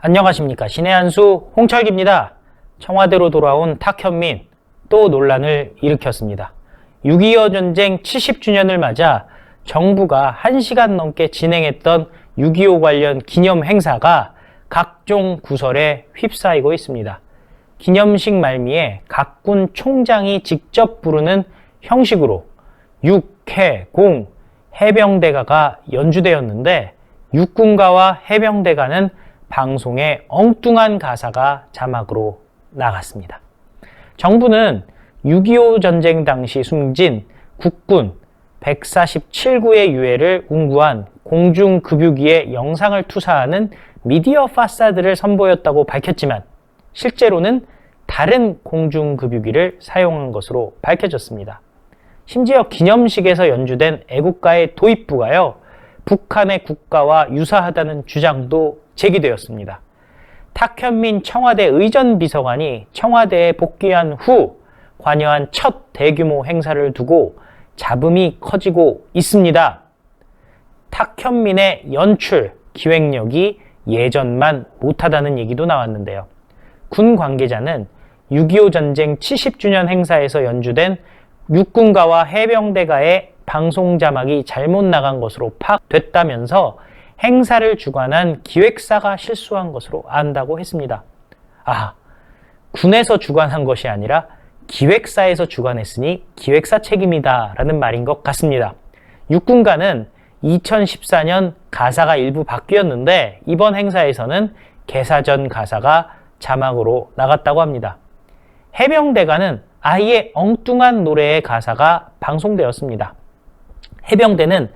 안녕하십니까. 신의 한수 홍철기입니다. 청와대로 돌아온 탁현민 또 논란을 일으켰습니다. 6.25 전쟁 70주년을 맞아 정부가 1시간 넘게 진행했던 6.25 관련 기념 행사가 각종 구설에 휩싸이고 있습니다. 기념식 말미에 각 군 총장이 직접 부르는 형식으로 육해공 해병대가가 연주되었는데 육군가와 해병대가는 방송에 엉뚱한 가사가 자막으로 나갔습니다. 정부는 6.25 전쟁 당시 숨진 국군 147구의 유해를 운구한 공중급유기의 영상을 투사하는 미디어 파사드를 선보였다고 밝혔지만 실제로는 다른 공중급유기를 사용한 것으로 밝혀졌습니다. 심지어 기념식에서 연주된 애국가의 도입부가요, 북한의 국가와 유사하다는 주장도 제기되었습니다. 탁현민 청와대 의전비서관이 청와대에 복귀한 후 관여한 첫 대규모 행사를 두고 잡음이 커지고 있습니다. 탁현민의 연출, 기획력이 예전만 못하다는 얘기도 나왔는데요. 군 관계자는 6.25 전쟁 70주년 행사에서 연주된 육군가와 해병대가의 방송 자막이 잘못 나간 것으로 파악됐다면서 행사를 주관한 기획사가 실수한 것으로 안다고 했습니다. 군에서 주관한 것이 아니라 기획사에서 주관했으니 기획사 책임이다 라는 말인 것 같습니다. 육군가는 2014년 가사가 일부 바뀌었는데 이번 행사에서는 개사전 가사가 자막으로 나갔다고 합니다. 해병대가는 아예 엉뚱한 노래의 가사가 방송되었습니다. 해병대는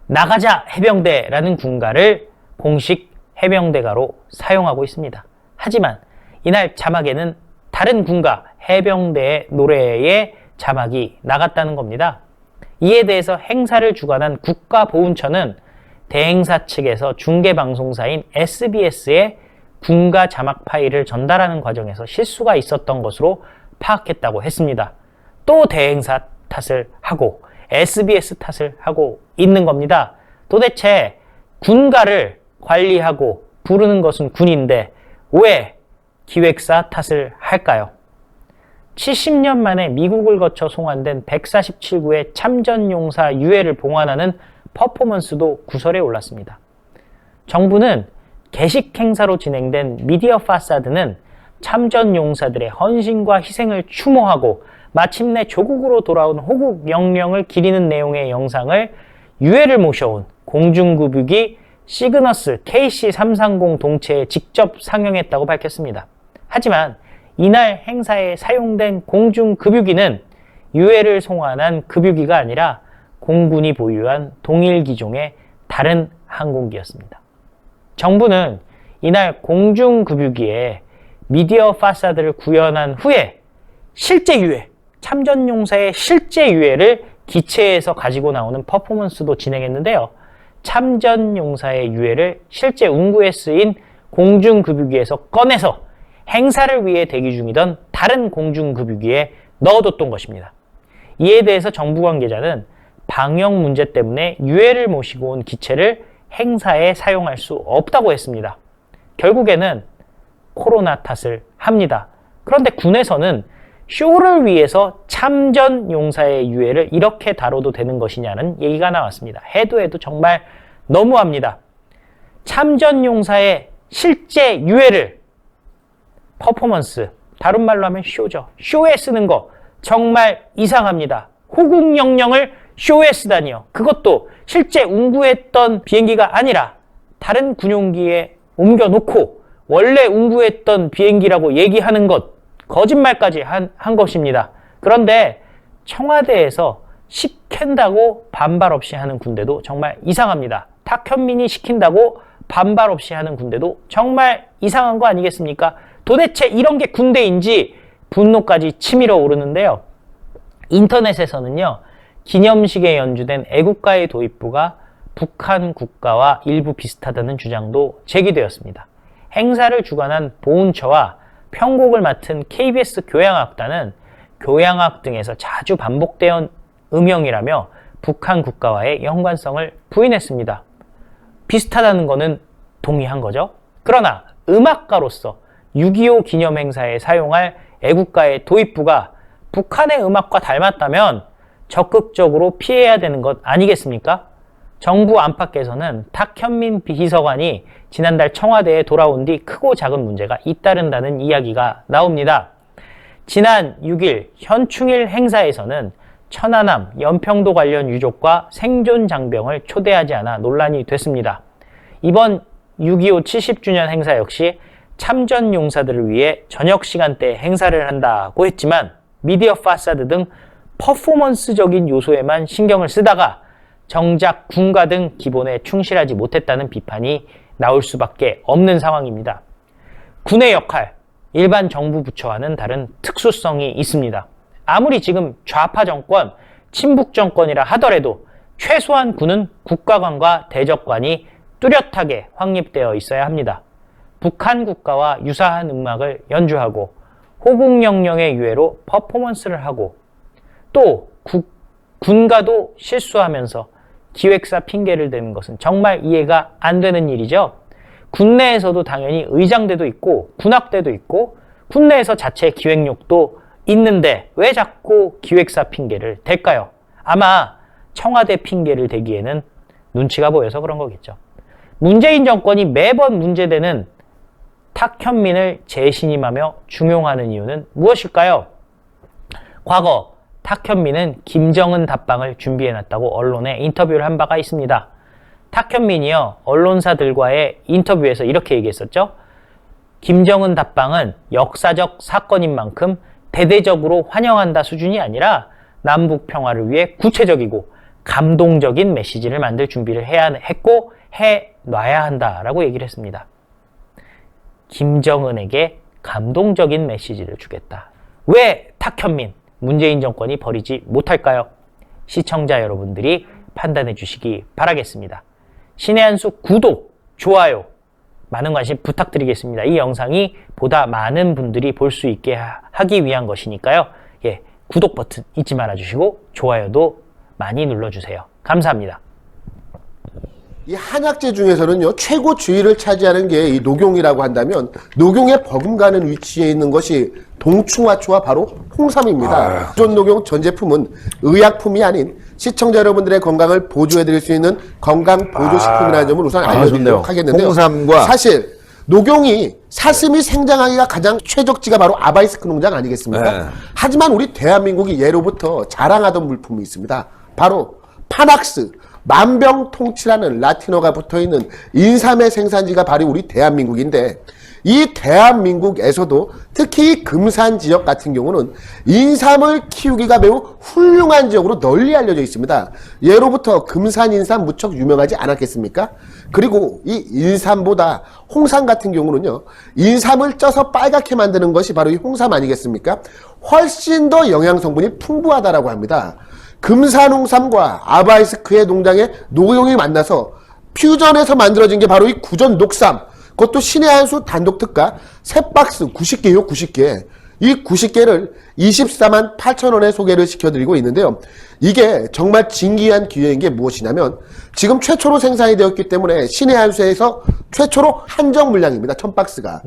나가자 해병대라는 군가를 공식 해병대가로 사용하고 있습니다. 하지만 이날 자막에는 다른 군가 해병대의 노래의 자막이 나갔다는 겁니다. 이에 대해서 행사를 주관한 국가보훈처는 대행사 측에서 중계방송사인 SBS에 군가 자막 파일을 전달하는 과정에서 실수가 있었던 것으로 파악했다고 했습니다. 또 대행사 탓을 하고 SBS 탓을 하고 있는 겁니다. 도대체 군가를 관리하고 부르는 것은 군인데 왜 기획사 탓을 할까요? 70년 만에 미국을 거쳐 송환된 147구의 참전용사 유해를 봉환하는 퍼포먼스도 구설에 올랐습니다. 정부는 개식 행사로 진행된 미디어 파사드는 참전용사들의 헌신과 희생을 추모하고 마침내 조국으로 돌아온 호국 영령을 기리는 내용의 영상을 유해를 모셔온 공중급유기 시그너스 KC-330 동체에 직접 상영했다고 밝혔습니다. 하지만 이날 행사에 사용된 공중급유기는 유해를 송환한 급유기가 아니라 공군이 보유한 동일 기종의 다른 항공기였습니다. 정부는 이날 공중급유기에 미디어 파사드를 구현한 후에 실제 유해, 참전용사의 실제 유해를 기체에서 가지고 나오는 퍼포먼스도 진행했는데요. 참전용사의 유해를 실제 운구에 쓰인 공중급유기에서 꺼내서 행사를 위해 대기 중이던 다른 공중급유기에 넣어뒀던 것입니다. 이에 대해서 정부 관계자는 방역 문제 때문에 유해를 모시고 온 기체를 행사에 사용할 수 없다고 했습니다. 결국에는 코로나 탓을 합니다. 그런데 군에서는 쇼를 위해서 참전 용사의 유해를 이렇게 다뤄도 되는 것이냐는 얘기가 나왔습니다. 해도 정말 너무합니다. 참전 용사의 실제 유해를 퍼포먼스, 다른 말로 하면 쇼죠. 쇼에 쓰는 거 정말 이상합니다. 호국 영령을 쇼에 쓰다니요. 그것도 실제 운구했던 비행기가 아니라 다른 군용기에 옮겨놓고 원래 운구했던 비행기라고 얘기하는 것, 거짓말까지 한 것입니다. 그런데 청와대에서 시킨다고 반발 없이 하는 군대도 정말 이상합니다. 탁현민이 시킨다고 반발 없이 하는 군대도 정말 이상한 거 아니겠습니까? 도대체 이런 게 군대인지 분노까지 치밀어 오르는데요. 인터넷에서는요, 기념식에 연주된 애국가의 도입부가 북한 국가와 일부 비슷하다는 주장도 제기되었습니다. 행사를 주관한 보훈처와 편곡을 맡은 KBS 교향악단은 교향악 등에서 자주 반복되어 음영이라며 북한 국가와의 연관성을 부인했습니다. 비슷하다는 것은 동의한 거죠. 그러나 음악가로서 6.25 기념행사에 사용할 애국가의 도입부가 북한의 음악과 닮았다면 적극적으로 피해야 되는 것 아니겠습니까? 정부 안팎에서는 탁현민 비서관이 지난달 청와대에 돌아온 뒤 크고 작은 문제가 잇따른다는 이야기가 나옵니다. 지난 6일 현충일 행사에서는 천안함, 연평도 관련 유족과 생존 장병을 초대하지 않아 논란이 됐습니다. 이번 6.25 70주년 행사 역시 참전 용사들을 위해 저녁 시간대에 행사를 한다고 했지만 미디어 파사드 등 퍼포먼스적인 요소에만 신경을 쓰다가 정작 군가 등 기본에 충실하지 못했다는 비판이 나올 수밖에 없는 상황입니다. 군의 역할, 일반 정부 부처와는 다른 특수성이 있습니다. 아무리 지금 좌파 정권, 친북 정권이라 하더라도 최소한 군은 국가관과 대적관이 뚜렷하게 확립되어 있어야 합니다. 북한 국가와 유사한 음악을 연주하고 호국영령의 유해로 퍼포먼스를 하고 또 군가도 실수하면서 기획사 핑계를 대는 것은 정말 이해가 안 되는 일이죠. 군내에서도 당연히 의장대도 있고 군악대도 있고 군내에서 자체 기획력도 있는데 왜 자꾸 기획사 핑계를 댈까요? 아마 청와대 핑계를 대기에는 눈치가 보여서 그런 거겠죠. 문재인 정권이 매번 문제되는 탁현민을 재신임하며 중용하는 이유는 무엇일까요? 과거 탁현민은 김정은 답방을 준비해놨다고 언론에 인터뷰를 한 바가 있습니다. 탁현민이요, 언론사들과의 인터뷰에서 이렇게 얘기했었죠. 김정은 답방은 역사적 사건인 만큼 대대적으로 환영한다 수준이 아니라 남북 평화를 위해 구체적이고 감동적인 메시지를 만들 준비를 해야 했고 해놔야 한다라고 얘기를 했습니다. 김정은에게 감동적인 메시지를 주겠다. 왜 탁현민, 문재인 정권이 버리지 못할까요? 시청자 여러분들이 판단해 주시기 바라겠습니다. 신의 한 수 구독, 좋아요, 많은 관심 부탁드리겠습니다. 이 영상이 보다 많은 분들이 볼 수 있게 하기 위한 것이니까요. 예, 구독 버튼 잊지 말아 주시고 좋아요도 많이 눌러주세요. 감사합니다. 이 한약재 중에서는요, 최고 주위를 차지하는 게 이 녹용이라고 한다면 녹용에 버금가는 위치에 있는 것이 동충하초와 바로 홍삼입니다. 기존 녹용 전 제품은 의약품이 아닌 시청자 여러분들의 건강을 보조해드릴 수 있는 건강 보조식품이라는 점을 우선 알려드리도록 하겠는데요. 홍삼과 사실 녹용이 사슴이 생장하기가 가장 최적지가 바로 아바이스크 농장 아니겠습니까? 네. 하지만 우리 대한민국이 예로부터 자랑하던 물품이 있습니다. 바로 파낙스, 만병통치라는 라틴어가 붙어있는 인삼의 생산지가 바로 우리 대한민국인데, 이 대한민국에서도 특히 이 금산 지역 같은 경우는 인삼을 키우기가 매우 훌륭한 지역으로 널리 알려져 있습니다. 예로부터 금산 인삼 무척 유명하지 않았겠습니까? 그리고 이 인삼보다 홍삼 같은 경우는요, 인삼을 쪄서 빨갛게 만드는 것이 바로 이 홍삼 아니겠습니까? 훨씬 더 영양 성분이 풍부하다라고 합니다. 금산 홍삼과 아바이스크의 농장의 녹용이 만나서 퓨전해서 만들어진 게 바로 이 구전 녹삼, 그것도 신의 한 수 단독 특가 3박스 90개요, 90개. 이 90개를 24만 8천 원에 소개를 시켜드리고 있는데요. 이게 정말 진기한 기회인 게 무엇이냐면 지금 최초로 생산이 되었기 때문에 신의 한 수에서 최초로 한정 물량입니다. 1000박스가.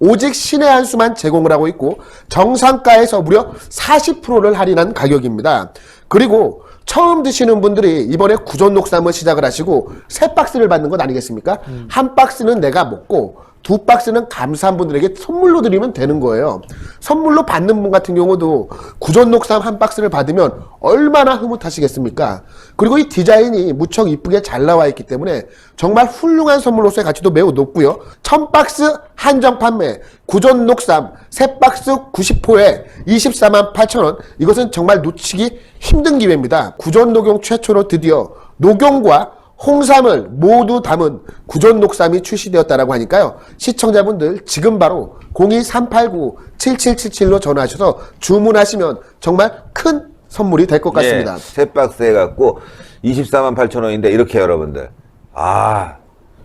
오직 신의 한 수만 제공을 하고 있고 정상가에서 무려 40%를 할인한 가격입니다. 그리고 처음 드시는 분들이 이번에 구전 녹삼을 시작을 하시고 3박스를 받는 것 아니겠습니까? 한 박스는 내가 먹고 2박스는 감사한 분들에게 선물로 드리면 되는 거예요. 선물로 받는 분 같은 경우도 구전 녹삼 한 박스를 받으면 얼마나 흐뭇하시겠습니까? 그리고 이 디자인이 무척 이쁘게 잘 나와 있기 때문에 정말 훌륭한 선물로서의 가치도 매우 높고요. 1000박스 한정 판매, 구전 녹삼 3박스 90호에 24만 8천 원. 이것은 정말 놓치기 힘든 기회입니다. 구전 녹용 최초로 드디어 녹용과 홍삼을 모두 담은 구전 녹삼이 출시되었다라고 하니까요. 시청자분들 지금 바로 02-389-7777로 전화하셔서 주문하시면 정말 큰 선물이 될 것 같습니다. 예, 3박스 해갖고 24만 8천 원인데 이렇게 여러분들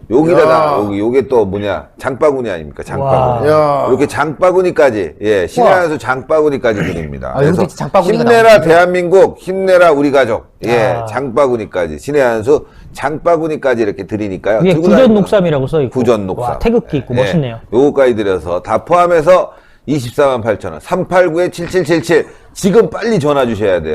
여기다가 요게 또 뭐냐 장바구니 아닙니까? 장바구니. 야. 이렇게 장바구니까지 예 신의 한 수 장바구니까지 드립니다. 아, 여기 장바구니가 힘내라 나오네. 대한민국, 힘내라 우리 가족. 예 장바구니까지 신의 한 수 장바구니까지 이렇게 드리니까요. 위에 들고 구전 다니면 녹삼이라고 써 있고. 구전 녹삼. 와, 태극기 있고 멋있네요. 요거까지 드려서 다 포함해서 248,000원. 389-7777 지금 빨리 전화 주셔야 돼요.